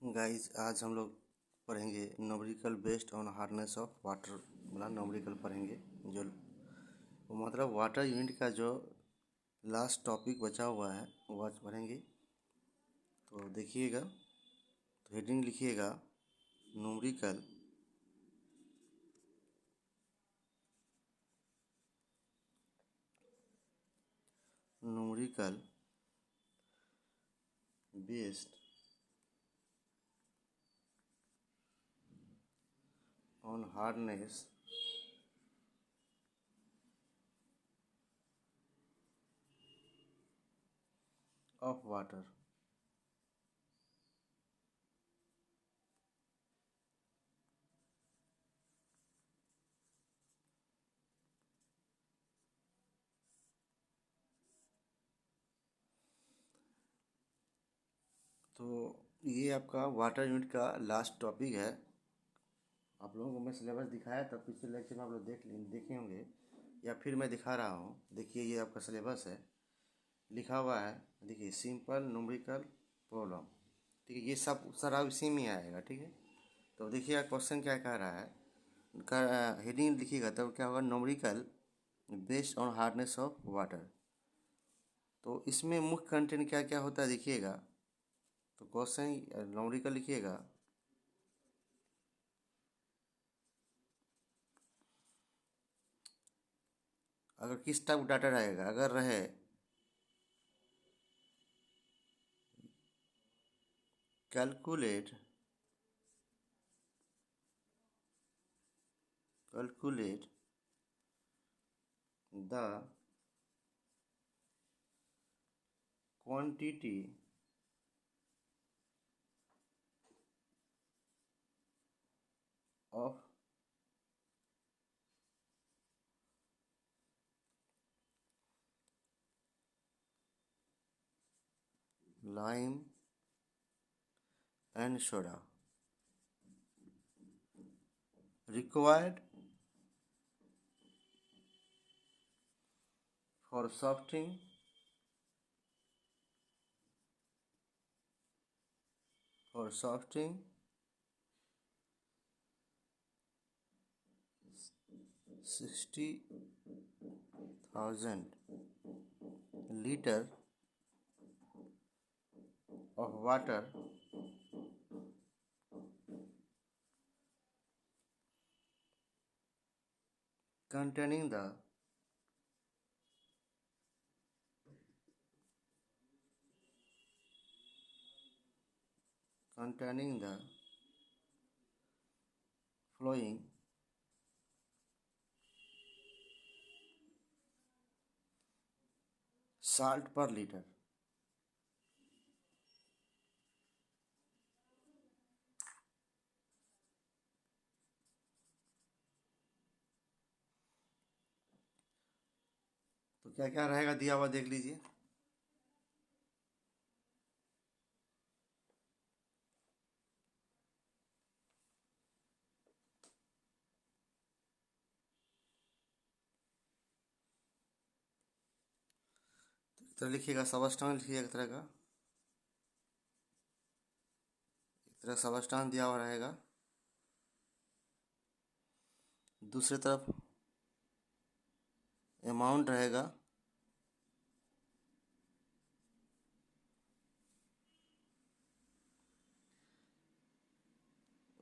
Guys आज हम लोग पढ़ेंगे numerical based on hardness of water. मतलब न्यूमेरिकल पढ़ेंगे जो मतलब वाटर यूनिट का जो लास्ट टॉपिक बचा हुआ है वो आज पढ़ेंगे। तो देखिएगा, तो हेडिंग लिखिएगा numerical numerical based on hardness of water. तो ये आपका वाटर यूनिट का लास्ट टॉपिक है। आप लोगों को मैं सिलेबस दिखाया था पिछले लेक्चर में, आप लोग देखे होंगे या फिर मैं दिखा रहा हूँ। देखिए ये आपका सिलेबस है, लिखा हुआ है। देखिए सिंपल न्यूमेरिकल प्रॉब्लम, ठीक है। ये सब सारा इसी में आएगा, ठीक है। तो देखिए क्वेश्चन क्या कह रहा है, हेडिंग लिखिएगा तब क्या होगा, numerical based on hardness of water. तो इसमें मुख्य कंटेंट क्या क्या होता है देखिएगा। तो क्वेश्चन न्यूमेरिकल लिखिएगा, अगर किस टाइप का डाटा रहेगा, अगर रहे calculate the quantity of lime and soda required for softening for softening 60,000 liter of water containing the flowing salt per liter। तो क्या क्या रहेगा दिया हुआ देख लीजिए। तो एक तरह लिखिएगा सबस्टांस, लिखिएगा एक तरह का, एक तरह सबस्टांस दिया हुआ रहेगा। दूसरी तरफ अमाउंट रहेगा,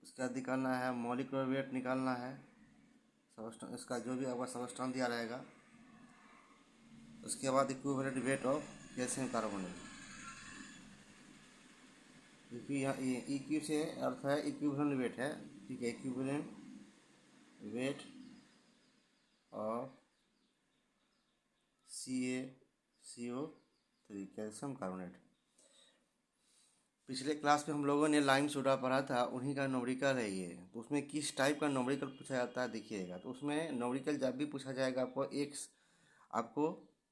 उसका निकालना है, मॉलिक्यूलर वेट निकालना है। सबस्टांस इसका जो भी आपका सबस्टांस दिया रहेगा, उसके बाद equivalent weight of calcium carbonate. क्योंकि यहाँ इक्यू से अर्थ है इक्विवेलेंट वेट है, ठीक है। Equivalent weight of CaCO3 calcium carbonate. पिछले क्लास में हम लोगों ने लाइम सोडा पढ़ा था, उन्हीं का न्यूमेरिकल है ये। तो उसमें किस टाइप का न्यूमेरिकल पूछा जाता है देखिएगा। तो उसमें न्यूमेरिकल जब भी पूछा जाएगा आपको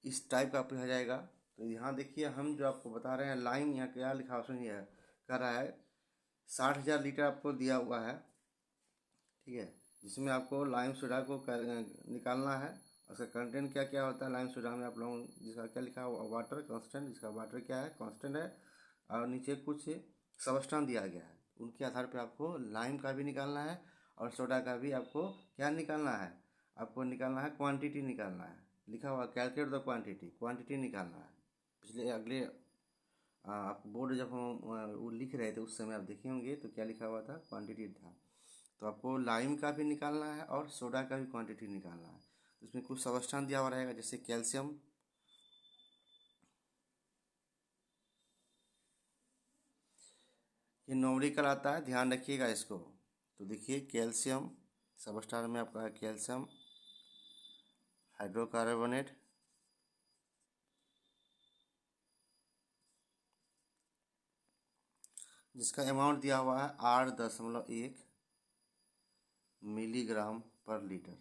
इस टाइप का पूछा जाएगा। तो यहाँ देखिए हम जो आपको बता रहे हैं, लाइम यहाँ क्या लिखा सुनिए, कह रहा है 60,000 लीटर आपको दिया हुआ है, ठीक है। जिसमें आपको लाइम सोडा को निकालना है। उसका कंटेंट क्या क्या होता है लाइम सोडा में, आप लोगों जिसका क्या लिखा हुआ, वाटर कांस्टेंट, जिसका वाटर क्या है कांस्टेंट है। और नीचे कुछ सबस्टांस दिया गया है, उनके आधार पे आपको लाइम का भी निकालना है और सोडा का भी आपको क्या निकालना है, आपको निकालना है क्वांटिटी निकालना है। लिखा हुआ कैलकुलेट द क्वांटिटी, क्वांटिटी निकालना है। पिछले अगले आप बोर्ड जब हम वो लिख रहे थे उस समय आप देखे होंगे तो क्या लिखा हुआ था, क्वांटिटी था। तो आपको लाइम का भी निकालना है और सोडा का भी क्वांटिटी निकालना है। तो इसमें कुछ सबस्टांस दिया हुआ रहेगा, जैसे कैल्शियम, ये न्यूमेरिकल आता है, ध्यान रखिएगा इसको। तो देखिए कैल्शियम सबस्टार में आपका है कैल्शियम हाइड्रोकार्बोनेट, जिसका अमाउंट दिया हुआ है 8.1 मिलीग्राम पर लीटर।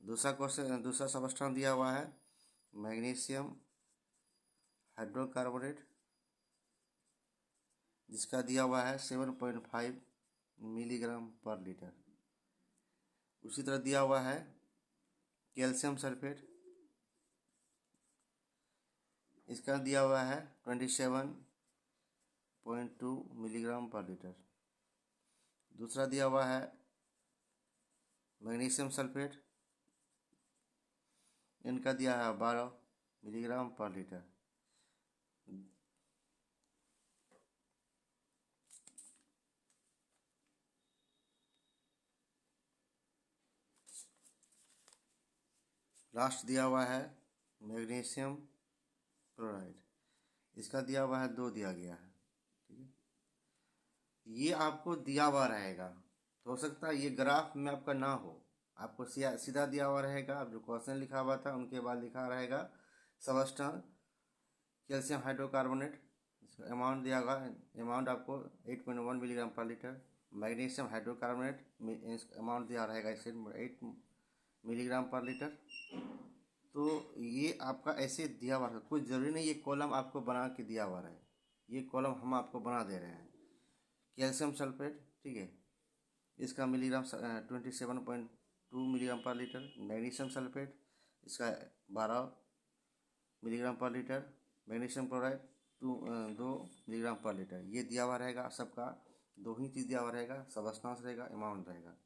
दूसरा क्वेश्चन, दूसरा सबस्टांस दिया हुआ है मैग्नीशियम हाइड्रोकार्बोनेट, जिसका दिया हुआ है 7.5 मिलीग्राम पर लीटर। उसी तरह दिया हुआ है कैल्शियम सल्फेट, इसका दिया हुआ है 27.2 मिलीग्राम पर लीटर। दूसरा दिया हुआ है मैग्नीशियम सल्फेट, इनका दिया है 12 मिलीग्राम पर लीटर। लास्ट दिया हुआ है मैग्नीशियम क्लोराइड, इसका दिया हुआ है 2 दिया गया है। ठीक है, ये आपको दिया हुआ रहेगा, तो हो सकता है ये ग्राफ में आपका ना हो, आपको सीधा दिया हुआ रहेगा। आप जो क्वेश्चन लिखा हुआ था उनके बाद लिखा रहेगा सबस्टांस कैल्शियम हाइड्रोकार्बोनेट, अमाउंट दिया होगा, अमाउंट आपको 8.1 मिलीग्राम पर लीटर। मैग्नीशियम हाइड्रोकार्बोनेट अमाउंट दिया रहेगा 8 मिलीग्राम पर लीटर। तो ये आपका ऐसे दिया हुआ है, कोई ज़रूरी नहीं ये कॉलम आपको बना के दिया हुआ है, ये कॉलम हम आपको बना दे रहे हैं। कैल्शियम सल्फेट, ठीक है, इसका मिलीग्राम 27.2 मिलीग्राम पर लीटर। मैग्नीशियम सल्फेट, इसका 12 मिलीग्राम पर लीटर। मैग्नीशियम क्लोराइड 2 मिलीग्राम पर लीटर। ये दिया हुआ रहेगा सबका, 2 ही चीज़ दिया हुआ रहेगा, सबस्टांस रहेगा, अमाउंट रहेगा।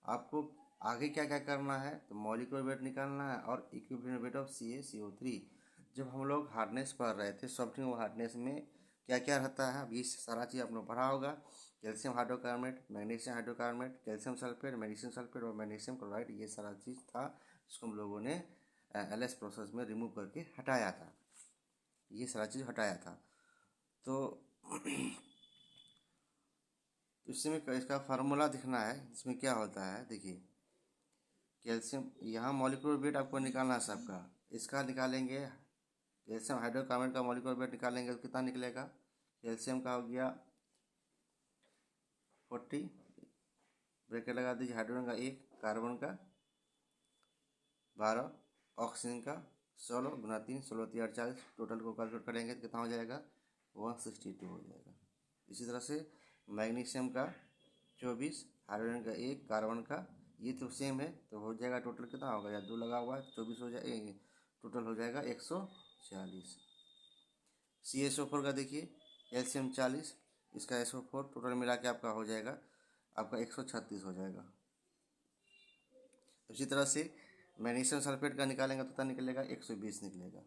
आपको आगे क्या क्या करना है, तो मॉलिक्यूलर वेट निकालना है और इक्विवेलेंट वेट ऑफ CaCO3। जब हम लोग हार्डनेस पढ़ रहे थे, सॉफ्टवेयर हार्डनेस में क्या क्या रहता है, अब ये सारा चीज़ आपने पढ़ा होगा। Calcium hydrocarbonate, magnesium hydrocarbonate, calcium sulphate, magnesium sulphate और मैग्नीशियम क्लोराइड, ये सारा चीज़ था जिसको हम लोगों ने LS प्रोसेस में रिमूव करके हटाया था, ये सारा चीज़ हटाया था। तो इसमें इसका फार्मूला दिखना है, इसमें क्या होता है देखिए। कैल्शियम, यहाँ मॉलिक्यूलर वेट आपको निकालना है सबका, इसका निकालेंगे। कैल्शियम हाइड्रोकार्बोनेट का मॉलिक्यूलर वेट निकालेंगे तो कितना निकलेगा, कैल्शियम का हो गया 40, ब्रैकेट लगा दीजिए, हाइड्रोजन का 1, कार्बन का 12, ऑक्सीजन का 16 गुना 3, 16 3 48, टोटल को कैलकुलेट करेंगे तो कितना हो जाएगा, 162 हो जाएगा। इसी तरह से मैग्नीशियम का 24, हाइड्रोजन का 1, कार्बन का, ये तो सेम है, तो हो जाएगा टोटल कितना होगा, या 2 लगा हुआ है 24 हो जाएगा, टोटल हो जाएगा 140। CaSO4 का देखिए, कैल्शियम 40, इसका SO4 टोटल मिला के आपका हो जाएगा, आपका 136 हो जाएगा। उसी तरह से मैग्नीशियम सल्फेट का निकालेंगे तो कितना निकलेगा, 120 निकलेगा।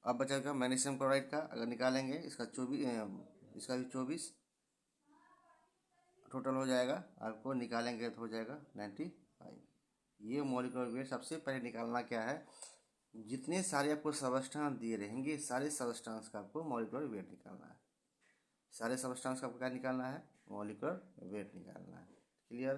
अब बचेगा मैग्नीशियम क्लोराइड का, अगर निकालेंगे इसका 24, इसका भी 24 टोटल हो जाएगा, आपको निकालेंगे तो हो जाएगा 95। ये मॉलिक्यूलर वेट सबसे पहले निकालना क्या है, जितने सारे आपको सबस्टांस दिए रहेंगे सारे सबस्टांस का आपको मॉलिक्यूलर वेट निकालना है, सारे सबस्टांस का आपको क्या निकालना है, मॉलिक्यूलर वेट निकालना है। क्लियर।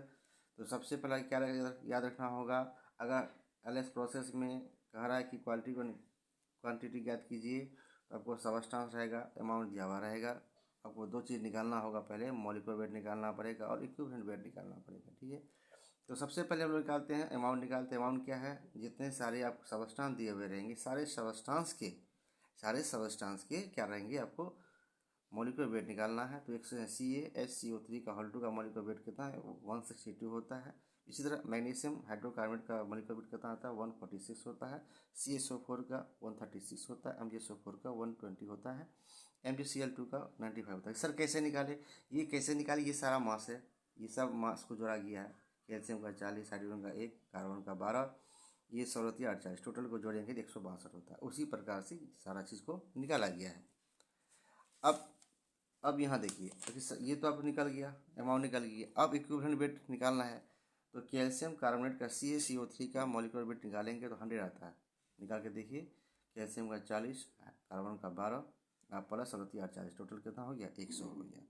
तो सबसे पहला क्या याद रखना होगा, अगर LS प्रोसेस में कह रहा है कि क्वांटिटी ज्ञात कीजिए, तो आपको सबस्टांस रहेगा, अमाउंट दिया हुआ रहेगा, आपको 2 चीज़ निकालना होगा, पहले मॉलिक्यूलर वेट निकालना पड़ेगा और इक्विवेलेंट वेट निकालना पड़ेगा। ठीक है, तो सबसे पहले हम लोग निकालते हैं अमाउंट, निकालते हैं अमाउंट क्या है, जितने सारे आपको सबस्टांस दिए हुए रहेंगे सारे सबस्टांस के क्या रहेंगे, आपको मॉलिक्यूलर वेट निकालना है। तो एक CaSCO3 का होल 2 का मॉलिक्यूलर वेट कितना है, 162 होता है। इसी तरह मैग्नीशियम हाइड्रोकार्बोनेट का मॉलिक्यूलर वेट कितना होता है, 146 होता है। CaSO4 का 136 होता है, MgSO4 का 120 होता है। MgCl2 का 95 होता है। सर कैसे निकाले, ये कैसे निकाले, ये सारा मास है, ये सब मास को जोड़ा गया है। कैल्शियम का 40, हाइड्रोजन का 1, कार्बन का 12, ये 16 48, टोटल को जोड़ेंगे तो 162 होता है। उसी प्रकार से सारा चीज़ को निकाला गया है। अब यहाँ देखिए, ये तो अब निकल गया, अमाउंट निकल गया। अब इक्विवेलेंट वेट निकालना है, तो कैल्शियम कार्बोनेट का CaCO3 का मॉलिक्यूलर वेट निकालेंगे तो 100 आता है। निकाल के देखिए, कैल्शियम का 40, कार्बन का 12, आप प्लस 16 48, टोटल कितना हो गया, 100 हो गया।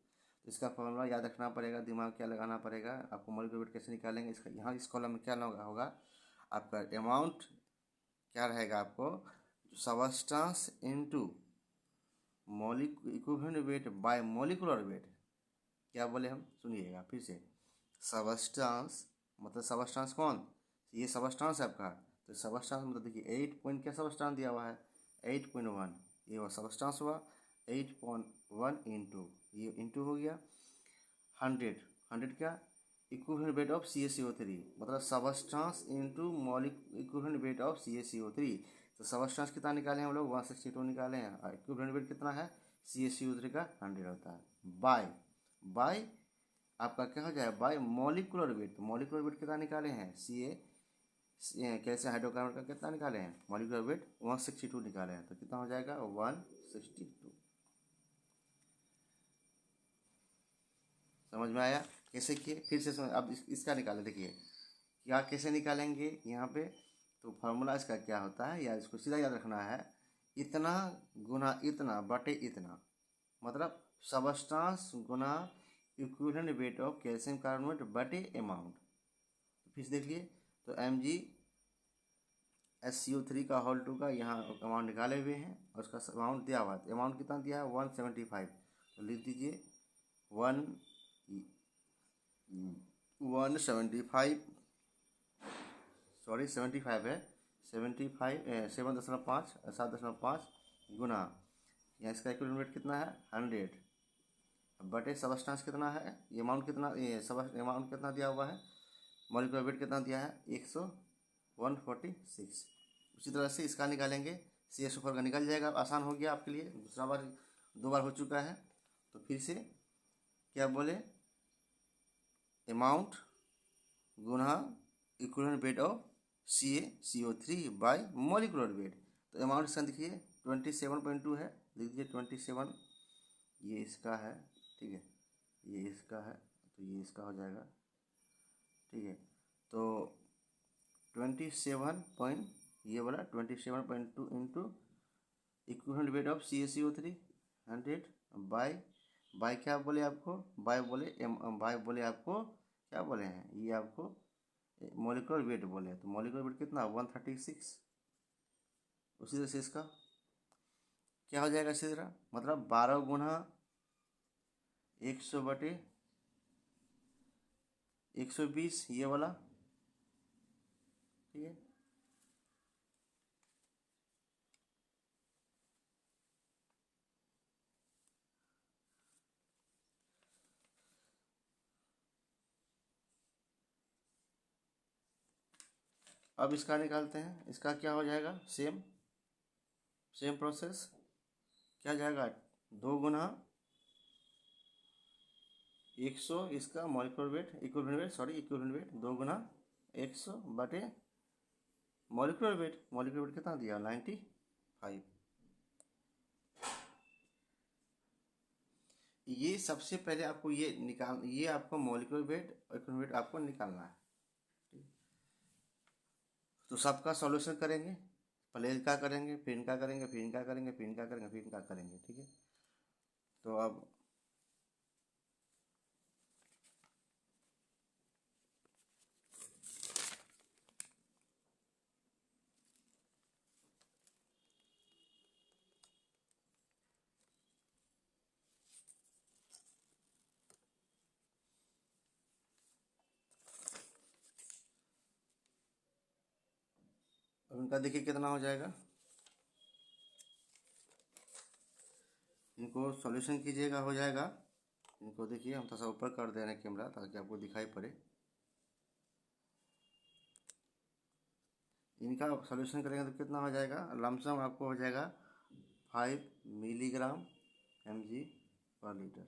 तो इसका फॉर्मूला याद रखना पड़ेगा, दिमाग क्या लगाना पड़ेगा आपको। मॉलिक्यूलर वेट कैसे निकालेंगे, इसका यहाँ इस कॉलम में क्या होगा आपका अमाउंट क्या रहेगा, आपको substance into equivalent weight by molecular weight. क्या बोले हम, सुनिएगा फिर से। सबस्टेंस मतलब सबस्टेंस कौन, ये सबस्टेंस है आपका। तो सबस्टेंस मतलब देखिए 8 पॉइंट क्या सबस्टेंस दिया हुआ है, 8.1, ये वो सबस्टेंस हुआ। 8.1 इंटू ये इंटू हो गया 100, 100 क्या इक्विवेलेंट वेट ऑफ CaCO3, मतलब substance into equivalent weight of CaCO3। तो सबस्टेंस कितना निकाले हम लोग, 162 निकाले हैं, और इक्विवेलेंट वेट कितना है CaCO3 का 100 होता है। बाय आपका क्या हो जाएगा, बाय मॉलिक्यूलर वेट। तो मॉलिक्यूलर वेट कितना निकाले हैं, कैल्शियम हाइड्रोकार्बन का कितना निकाले हैं, मॉलिक्यूलर वेट 162 निकाले हैं। तो कितना हो जाएगा 162। समझ में आया कैसे किए, फिर से समझ। अब इसका निकाले, देखिए क्या कैसे निकालेंगे यहाँ पे। तो फार्मूला इसका क्या होता है, या इसको सीधा याद रखना है, इतना गुना इतना बटे इतना, मतलब substance Guna equivalent weight of calcium carbonate बटे अमाउंट। फिर देख लिए, तो MgSCO3 का होल 2 का यहाँ अमाउंट निकाले हुए हैं, और उसका अमाउंट दिया हुआ है। अमाउंट कितना दिया है 175, तो लिख दीजिए 175, सॉरी 75 है, 75 7.5 7.5 गुना, यहाँ इसका इक्विवेलेंट वेट कितना है 100 बटे सबस्टेंस कितना है, ये अमाउंट कितना, ये सब अमाउंट कितना दिया हुआ है, मॉलिक्यूलर वेट कितना दिया है 146। उसी तरह से इसका निकालेंगे, CaSO4 का निकल जाएगा, आसान हो गया आपके लिए, दूसरा बार 2 बार हो चुका है। तो फिर से क्या बोले, amount Guna equivalent weight of CaCO3 bye molecular weight. तो अमाउंट इसका देखिए 27.2 है, लिख दीजिए 27, ये इसका है, ठीक है, ये इसका है, तो ये इसका हो जाएगा, ठीक है। तो 27 ये वाला 27.2 into equivalent weight of CaCO3 100 by क्या बोले आपको, बाय बोले आपको क्या बोले हैं, ये आपको मॉलिक्यूलर वेट बोले हैं। तो मॉलिक्यूलर वेट कितना 136। उसी तरह से इसका क्या हो जाएगा, इसी तरह मतलब 12 गुना 100 बटे 120, ये वाला, ठीक है। अब इसका निकालते हैं, इसका क्या हो जाएगा, सेम प्रोसेस, क्या जाएगा 2 गुना 100, इसका मॉलिक्यूलर वेट इक्विवेलेंट वेट 2 गुना 100 बटे मॉलिक्यूलर वेट कितना दिया 95। ये सबसे पहले आपको ये आपको मॉलिक्यूलर वेट और इक्विवेलेंट वेट आपको निकालना है। तो सबका सॉल्यूशन करेंगे, पहले इनका करेंगे, फिर इनका करेंगे, फिर इनका करेंगे, फिर इनका करेंगे, फिर इनका करेंगे, ठीक है। तो अब इनका देखिए कितना हो जाएगा, इनको सॉल्यूशन कीजिएगा, हो जाएगा। इनको देखिए हम थोड़ा सा ऊपर कर दे रहे हैं कैमरा ताकि आपको दिखाई पड़े। इनका सॉल्यूशन करेंगे तो कितना हो जाएगा, लमसम आपको हो जाएगा 5 मिलीग्राम mg/लीटर।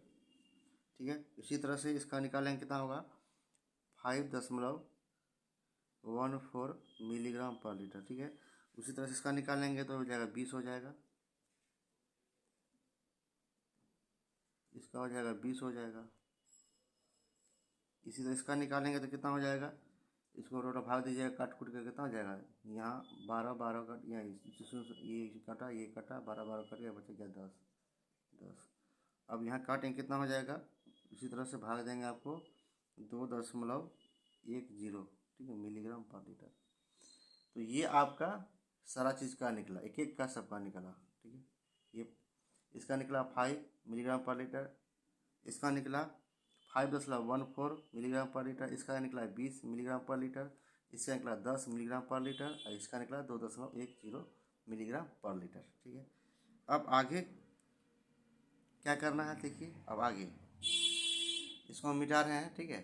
ठीक है, इसी तरह से इसका निकालेंगे कितना होगा 5.14 मिलीग्राम पर लीटर। ठीक है, उसी तरह से इसका निकालेंगे तो हो जाएगा 20 हो जाएगा, इसका हो जाएगा 20 हो जाएगा। इसी तरह इसका निकालेंगे तो कितना हो जाएगा, इसको रोटा भाग दीजिएगा, काट कूट कर कितना हो जाएगा, यहाँ 12 कट, यहाँ ये कटा, ये कटा, 12 कट गया, बच गया 10। अब यहाँ काटेंगे कितना हो जाएगा, इसी तरह से भाग देंगे आपको 2.10, ठीक है, मिलीग्राम पर लीटर। तो ये आपका सारा चीज़ का निकला, एक एक का सबका निकला। ठीक है, ये इसका निकला 5 मिलीग्राम पर लीटर, इसका निकला 5.14 मिलीग्राम पर लीटर, इसका निकला 20 मिलीग्राम पर लीटर, इसका निकला 10 मिलीग्राम पर लीटर, और इसका निकला 2.10 मिलीग्राम पर लीटर। ठीक है, अब आगे क्या करना है देखिए, अब आगे इसको हम मिटा रहे हैं। ठीक है,